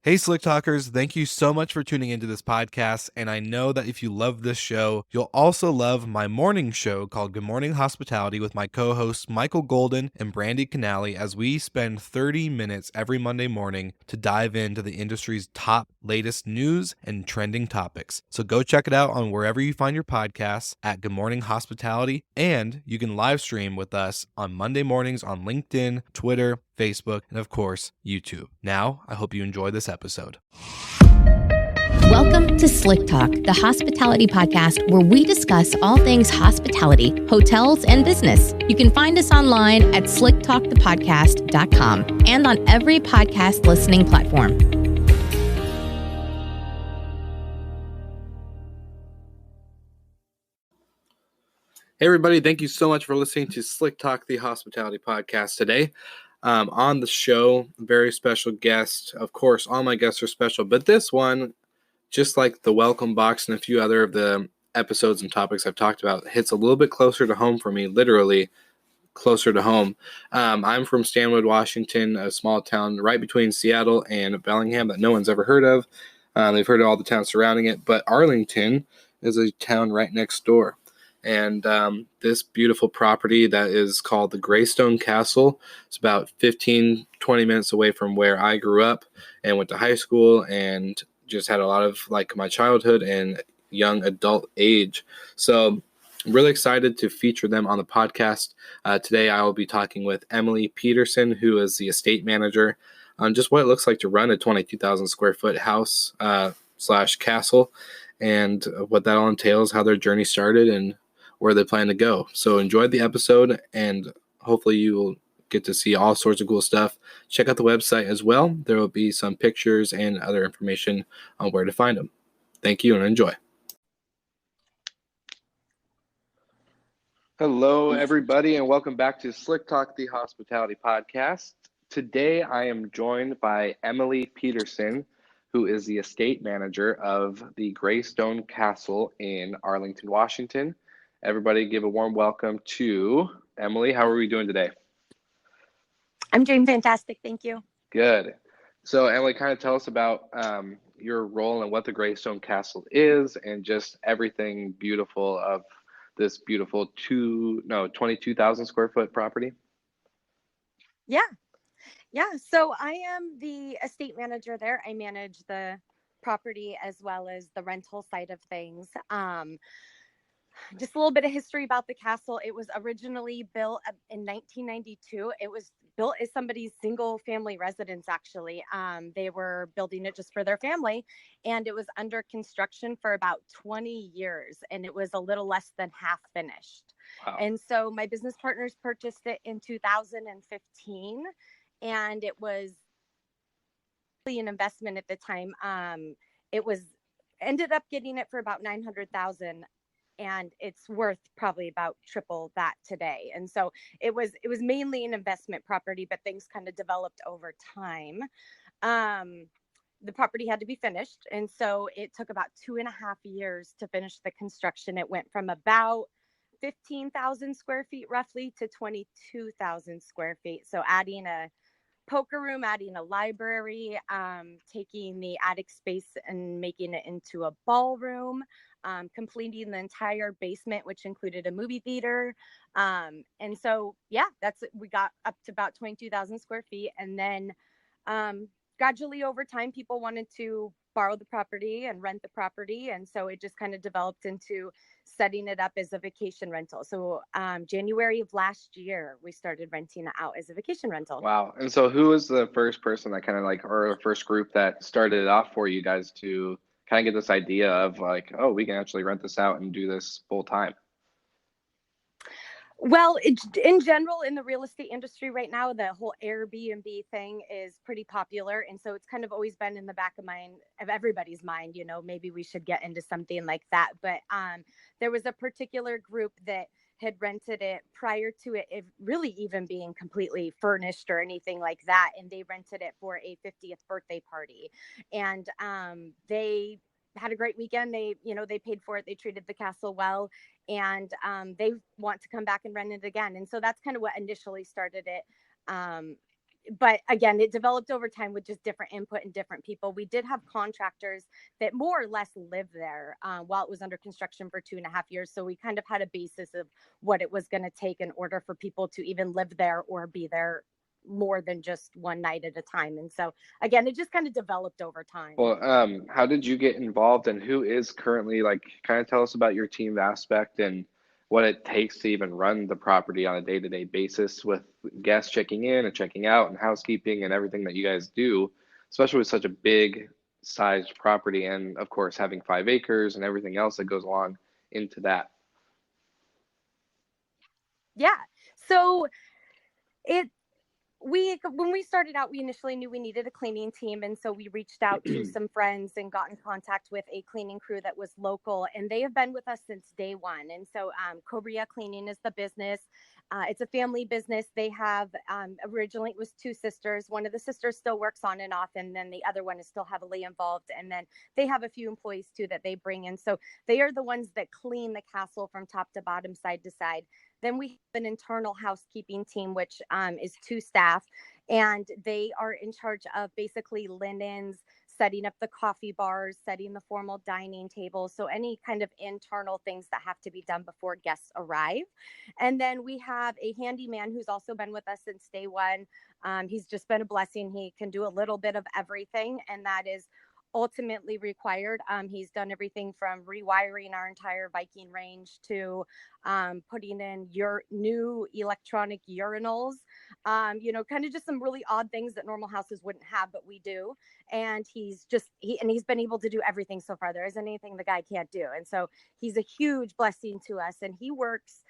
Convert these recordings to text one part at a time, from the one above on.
Hey, Slick Talkers, thank you so much for tuning into this podcast. And I know that if you love this show, you'll also love my morning show called Good Morning Hospitality with my co hosts Michael Golden and Brandy Canali, as we spend 30 minutes every Monday morning to dive into the industry's top latest news and trending topics. So go check it out on wherever you find your podcasts at Good Morning Hospitality. And you can live stream with us on Monday mornings on LinkedIn, Twitter, Facebook, and of course, YouTube. Now, I hope you enjoy this episode. Welcome to Slick Talk, the hospitality podcast where we discuss all things hospitality, hotels, and business. You can find us online at slicktalkthepodcast.com and on every podcast listening platform. Hey, everybody. Thank you so much for listening to Slick Talk, the hospitality podcast today. On the show, very special guest. Of course, all my guests are special, but this one, just like the welcome box and a few other of the episodes and topics I've talked about, hits a little bit closer to home for me, literally closer to home. I'm from Stanwood, Washington, a small town right between Seattle and Bellingham that no one's ever heard of. They've heard of all the towns surrounding it, but Arlington is a town right next door. And this beautiful property that is called the Greystone Castle, it's about 15, 20 minutes away from where I grew up and went to high school and just had a lot of like my childhood and young adult age. So I'm really excited to feature them on the podcast. Today I will be talking with Emily Peterson, who is the estate manager, on just what it looks like to run a 22,000 square foot house slash castle, and what that all entails, how their journey started, and where they plan to go. So enjoy the episode, and hopefully you will get to see all sorts of cool stuff. Check out the website as well. There will be some pictures and other information on where to find them. Thank you and enjoy. Hello, everybody, and welcome back to Slick Talk, the hospitality podcast. Today, I am joined by Emily Peterson, who is the estate manager of the Greystone Castle in Arlington, Washington. Everybody give a warm welcome to Emily. How are we doing today? I'm doing fantastic. Thank you. Good. So, Emily, kind of tell us about your role and what the Greystone Castle is and just everything beautiful of this beautiful 22,000 square foot property. Yeah. So I am the estate manager there. I manage the property as well as the rental side of things. Just a little bit of history about the castle. It was originally built in 1992. It was built as somebody's single family residence, actually. They were building it just for their family, and it was under construction for about 20 years, and it was a little less than half finished. Wow. And so my business partners purchased it in 2015, and it was really an investment at the time. It was ended up getting it for about $900,000. And it's worth probably about triple that today. And so it was mainly an investment property, but things kind of developed over time. The property had to be finished. And so it took about 2.5 years to finish the construction. It went from about 15,000 square feet roughly to 22,000 square feet. So adding a poker room, adding a library, taking the attic space and making it into a ballroom, completing the entire basement, which included a movie theater. And so, we got up to about 22,000 square feet. And then gradually over time, people wanted to borrow the property and rent the property. And so it just kind of developed into setting it up as a vacation rental. So January of last year, we started renting it out as a vacation rental. Wow. And so who was the first person that kind of like, or the first group that started it off for you guys to kind of get this idea of like, oh, we can actually rent this out and do this full time? Well, in general, in the real estate industry right now, the whole Airbnb thing is pretty popular. And so it's kind of always been in the back of everybody's mind, maybe we should get into something like that. But there was a particular group that had rented it prior to it really even being completely furnished or anything like that. And they rented it for a 50th birthday party. And they had a great weekend. They paid for it. They treated the castle well, and they want to come back and rent it again. And so that's kind of what initially started it. but again, it developed over time with just different input and different people. We did have contractors that more or less lived there while it was under construction for 2.5 years. So we kind of had a basis of what it was going to take in order for people to even live there or be there more than just one night at a time. And so again, it just kind of developed over time. Well, how did you get involved, and who is currently, like, kind of tell us about your team aspect and what it takes to even run the property on a day-to-day basis with guests checking in and checking out and housekeeping and everything that you guys do, especially with such a big sized property and of course having 5 acres and everything else that goes along into that. Yeah. So it when we started out, we initially knew we needed a cleaning team, and so we reached out to some friends and got in contact with a cleaning crew that was local, and they have been with us since day one. And so Cobria Cleaning is the business. It's a family business. They have originally it was 2 sisters. One of the sisters still works on and off, and then the other one is still heavily involved. And then they have a few employees too that they bring in. So they are the ones that clean the castle from top to bottom, side to side. Then we have an internal housekeeping team, which is 2 staff, and they are in charge of basically linens, setting up the coffee bars, setting the formal dining tables. So any kind of internal things that have to be done before guests arrive. And then we have a handyman who's also been with us since day one. He's just been a blessing. He can do a little bit of everything, and that is ultimately required. He's done everything from rewiring our entire Viking range to putting in your new electronic urinals, kind of just some really odd things that normal houses wouldn't have, but we do. And he's been able to do everything so far. There isn't anything the guy can't do. And so he's a huge blessing to us. And he works,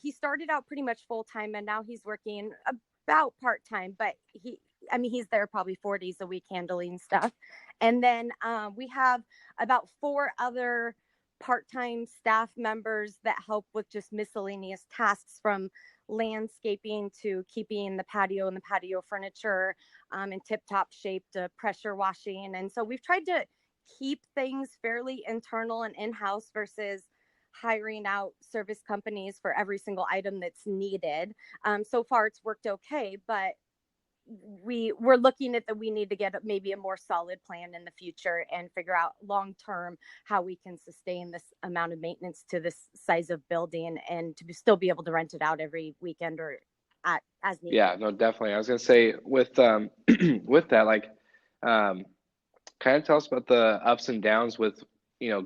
he started out pretty much full time, and now he's working about part time, but he's there probably 4 days a week handling stuff. And then we have about 4 other part-time staff members that help with just miscellaneous tasks, from landscaping to keeping the patio and the patio furniture in tip-top shape, to pressure washing. And so we've tried to keep things fairly internal and in-house versus hiring out service companies for every single item that's needed. So far it's worked okay, but we're looking at that we need to get maybe a more solid plan in the future and figure out long term how we can sustain this amount of maintenance to this size of building and to still be able to rent it out every weekend or as needed. Yeah, no, definitely. I was gonna say with with that, like, kind of tell us about the ups and downs with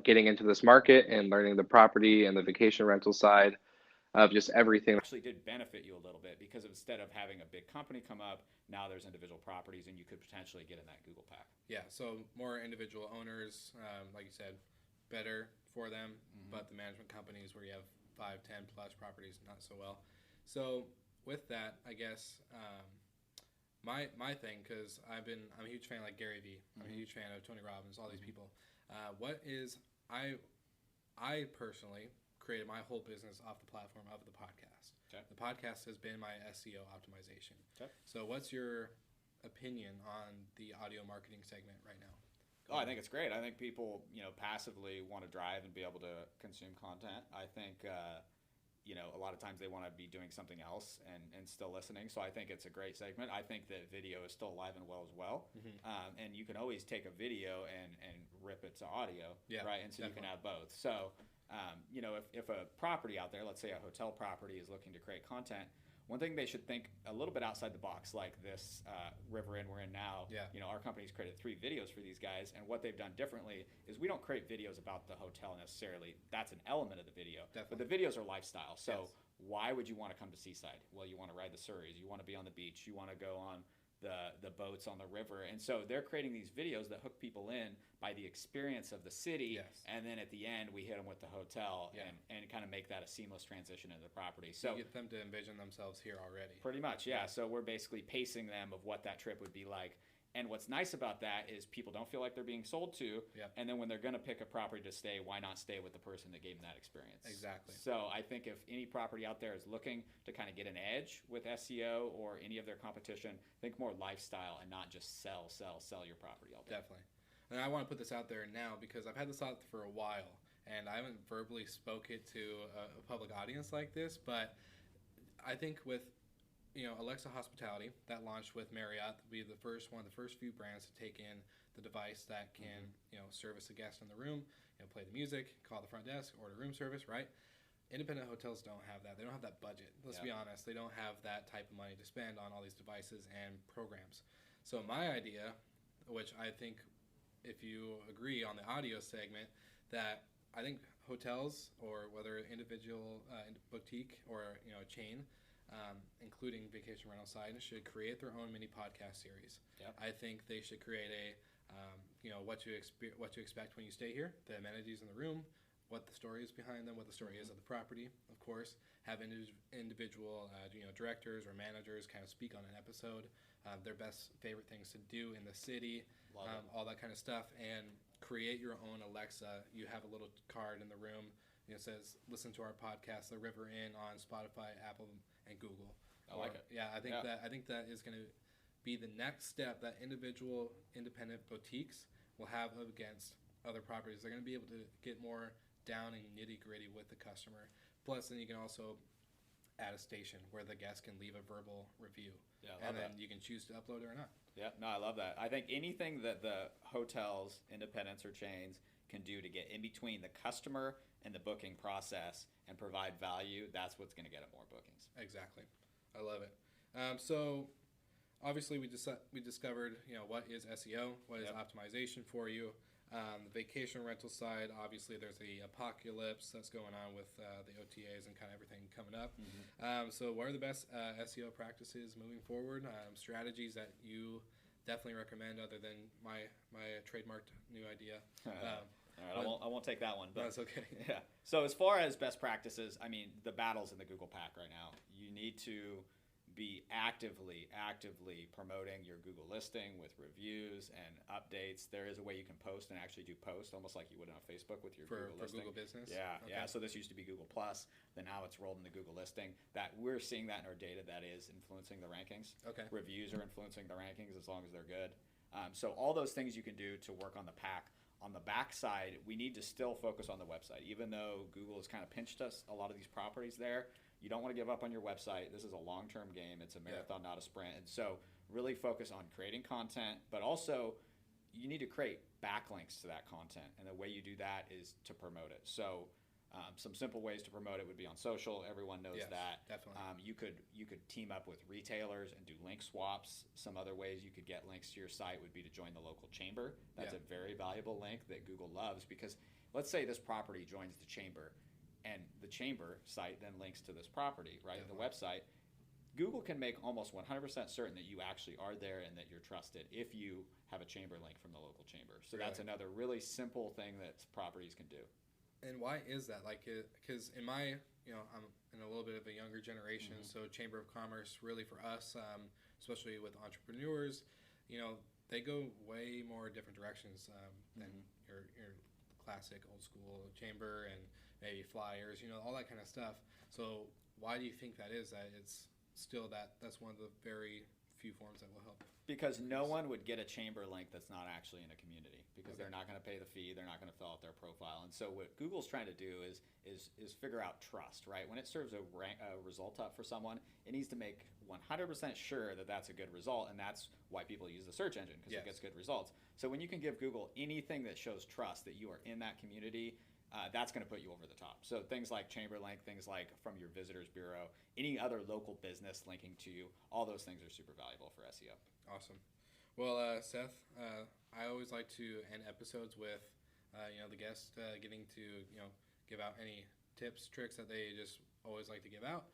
getting into this market and learning the property and the vacation rental side of just everything. Actually did benefit you a little bit, because instead of having a big company come up, now there's individual properties and you could potentially get in that Google Pack. Yeah, so more individual owners, like you said, better for them, but the management companies where you have 5, 10 plus properties, not so well. So with that, I guess my thing, because I'm a huge fan, like Gary Vee, I'm a huge fan of Tony Robbins, all these people. I personally created my whole business off the platform of the podcast. Okay. The podcast has been my SEO optimization. Okay. So what's your opinion on the audio marketing segment right now? Oh, I think it's great. I think people, passively want to drive and be able to consume content. I think, a lot of times they want to be doing something else and still listening. So I think it's a great segment. I think that video is still alive and well as well. And you can always take a video and rip it to audio, right? And so definitely. You can have both. So, if a property out there, let's say a hotel property, is looking to create content, one thing they should think a little bit outside the box, like this River Inn we're in now. Yeah. Our company's created 3 videos for these guys, and what they've done differently is we don't create videos about the hotel necessarily. That's an element of the video. Definitely. But the videos are lifestyle. So why would you want to come to Seaside? Well, you want to ride the Surreys. You want to be on the beach. You want to go on the boats on the river. And so they're creating these videos that hook people in by the experience of the city. Yes. And then at the end, we hit them with the hotel and kind of make that a seamless transition into the property. So you get them to envision themselves here already. Pretty much, yeah. So we're basically pacing them of what that trip would be like. And what's nice about that is people don't feel like they're being sold to. Yep. And then when they're going to pick a property to stay, why not stay with the person that gave them that experience? Exactly. So I think if any property out there is looking to kind of get an edge with SEO or any of their competition, think more lifestyle and not just sell your property all day. Definitely. And I want to put this out there now because I've had this out for a while and I haven't verbally spoke it to a public audience like this, but I think with Alexa Hospitality that launched with Marriott will be one of the first few brands to take in the device that can service a guest in the room, play the music, call the front desk, order room service, right? Independent hotels don't have that. They don't have that budget. Let's be honest. They don't have that type of money to spend on all these devices and programs. So my idea, which I think, if you agree on the audio segment, that I think hotels, or whether individual boutique or a chain, including vacation rental side, should create their own mini podcast series. Yep. I think they should create what to expect when you stay here, the amenities in the room, what the story is behind them, what the story is of the property, of course. Have individual directors or managers kind of speak on an episode, their favorite things to do in the city, all that kind of stuff, and create your own Alexa. You have a little card in the room, it says, listen to our podcast, The River Inn, on Spotify, Apple, and Google. I like it. Yeah, I think that is going to be the next step that individual independent boutiques will have against other properties. They're going to be able to get more down and nitty-gritty with the customer. Plus, then you can also add a station where the guest can leave a verbal review. Yeah, and then you can choose to upload it or not. Yeah, no, I love that. I think anything that the hotels, independents, or chains can do to get in between the customer and the booking process and provide value, that's what's going to get it more bookings. Exactly. I love it. So obviously we discovered, what is SEO, what is optimization for you. The vacation rental side, obviously there's the apocalypse that's going on with the OTAs and kind of everything coming up. Mm-hmm. So what are the best SEO practices moving forward? Strategies that you definitely recommend, other than my trademarked new idea? All right, I won't take that one. But that's okay. Yeah. So as far as best practices, I mean, the battle's in the Google Pack right now. You need to be actively promoting your Google listing with reviews and updates. There is a way you can post and actually do posts, almost like you would on Facebook with your Google listing. Google Business? Yeah, okay. Yeah. So this used to be Google Plus, then now it's rolled into Google listing. That we're seeing that in our data that is influencing the rankings. Okay. Reviews are influencing the rankings as long as they're good. So all those things you can do to work on the pack. On the back side, we need to still focus on the website. Even though Google has kind of pinched us, a lot of these properties there, you don't want to give up on your website. This is a long-term game. It's a marathon, not a sprint. And so really focus on creating content, but also you need to create backlinks to that content. And the way you do that is to promote it. So some simple ways to promote it would be on social. Everyone knows that. Definitely. You could team up with retailers and do link swaps. Some other ways you could get links to your site would be to join the local chamber. That's a very valuable link that Google loves, because let's say this property joins the chamber, and the chamber site then links to this property, right? The website. Google can make almost 100% certain that you actually are there and that you're trusted if you have a chamber link from the local chamber. So that's another really simple thing that properties can do. And why is that? Because in my, I'm in a little bit of a younger generation, mm-hmm. so Chamber of Commerce really for us, especially with entrepreneurs, they go way more different directions than your classic old school chamber and maybe flyers, all that kind of stuff. So why do you think that is? That it's still that's one of the very few forms that will help? Because no one would get a chamber link that's not actually in a community, because they're not going to pay the fee, they're not going to fill out their profile. And so what Google's trying to do is figure out trust, right? When it serves a result up for someone, it needs to make 100% sure that that's a good result, and that's why people use the search engine, because it gets good results. So when you can give Google anything that shows trust that you are in that community, that's going to put you over the top. So things like chamber link, things like from your visitors bureau, any other local business linking to you, all those things are super valuable for SEO. Awesome. Well, Seth, I always like to end episodes with, the guest getting to, give out any tips, tricks that they just always like to give out,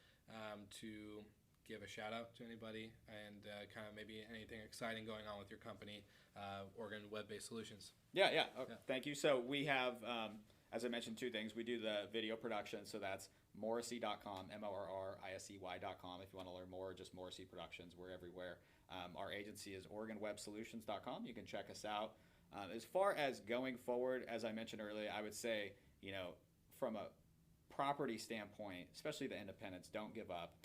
to give a shout out to anybody, and kind of maybe anything exciting going on with your company, Oregon Web-Based Solutions. Yeah. Thank you. So we have, as I mentioned, two things. We do the video production, so that's Morrisey.com, MORRISEY.com. If you want to learn more, just Morrisey Productions. We're everywhere. Our agency is OregonWebSolutions.com. You can check us out. As far as going forward, as I mentioned earlier, I would say, from a property standpoint, especially the independents, don't give up.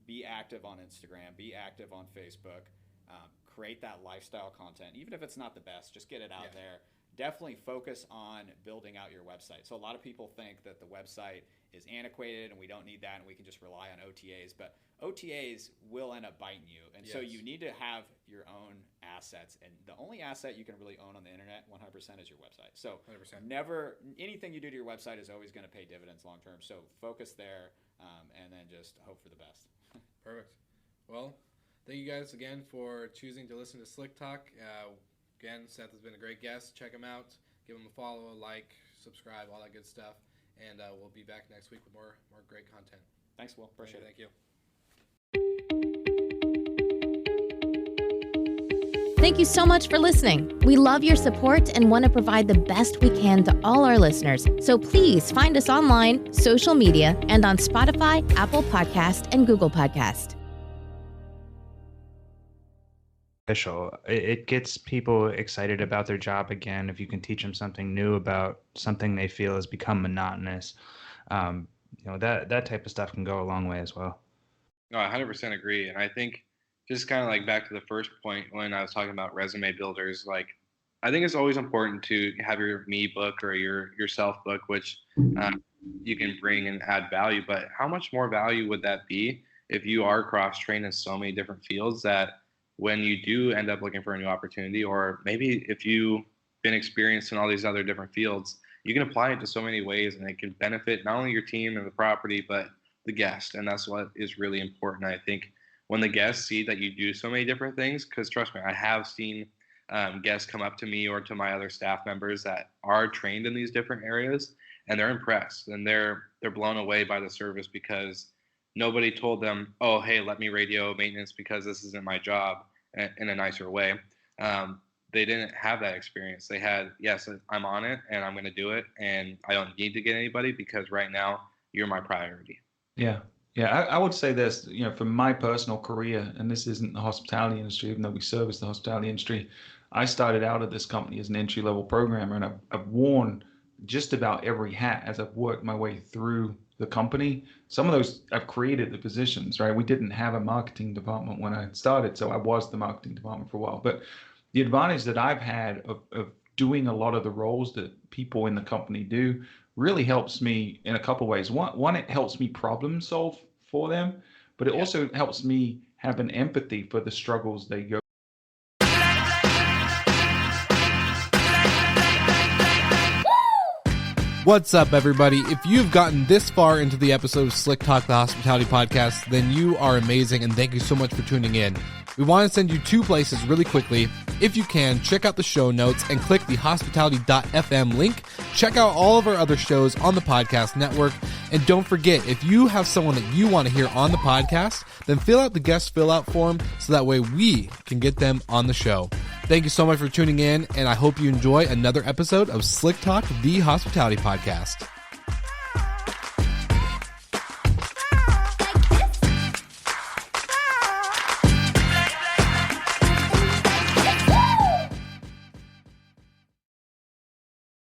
Be active on Instagram. Be active on Facebook. Create that lifestyle content. Even if it's not the best, just get it out there. definitely focus on building out your website. So a lot of people think that the website is antiquated and we don't need that and we can just rely on OTAs, but OTAs will end up biting you. And so you need to have your own assets, and the only asset you can really own on the internet 100% is your website. So 100%. never, anything you do to your website is always going to pay dividends long term. So focus there, and then just hope for the best. Perfect. Well, thank you guys again for choosing to listen to Slick Talk. Again, Seth has been a great guest. Check him out. Give him a follow, a like, subscribe, all that good stuff. And we'll be back next week with more great content. Thanks, Will. Appreciate it. Thank you. Thank you so much for listening. We love your support and want to provide the best we can to all our listeners. So please find us online, social media, and on Spotify, Apple Podcast, and Google Podcast. It gets people excited about their job again if you can teach them something new about something they feel has become monotonous. That type of stuff can go a long way as well. No, I 100% agree. And I think just kind of like back to the first point when I was talking about resume builders, like I think it's always important to have your me book or your self book, which you can bring and add value. But how much more value would that be if you are cross-trained in so many different fields that when you do end up looking for a new opportunity, or maybe if you've been experienced in all these other different fields, you can apply it to so many ways and it can benefit not only your team and the property, but the guest. And that's what is really important. I think when the guests see that you do so many different things, because trust me, I have seen guests come up to me or to my other staff members that are trained in these different areas, and they're impressed and they're blown away by the service because nobody told them, oh, hey, let me radio maintenance because this isn't my job, in a nicer way. They didn't have that experience. They had, yes, I'm on it and I'm going to do it. And I don't need to get anybody because right now you're my priority. Yeah. I would say this, from my personal career, and this isn't the hospitality industry, even though we service the hospitality industry. I started out at this company as an entry-level programmer, and I've worn just about every hat as I've worked my way through the company. Some of those I've created the positions, right? We didn't have a marketing department when I started, so I was the marketing department for a while. But the advantage that I've had of doing a lot of the roles that people in the company do really helps me in a couple of ways. One, it helps me problem solve for them, but it also helps me have an empathy for the struggles they go. What's up, everybody? If you've gotten this far into the episode of Slick Talk, the Hospitality Podcast, then you are amazing, and thank you so much for tuning in. We want to send you two places really quickly. If you can, check out the show notes and click the hospitality.fm link. Check out all of our other shows on the podcast network. And don't forget, if you have someone that you want to hear on the podcast, then fill out the guest fill out form so that way we can get them on the show. Thank you so much for tuning in, and I hope you enjoy another episode of Slick Talk, the Hospitality Podcast.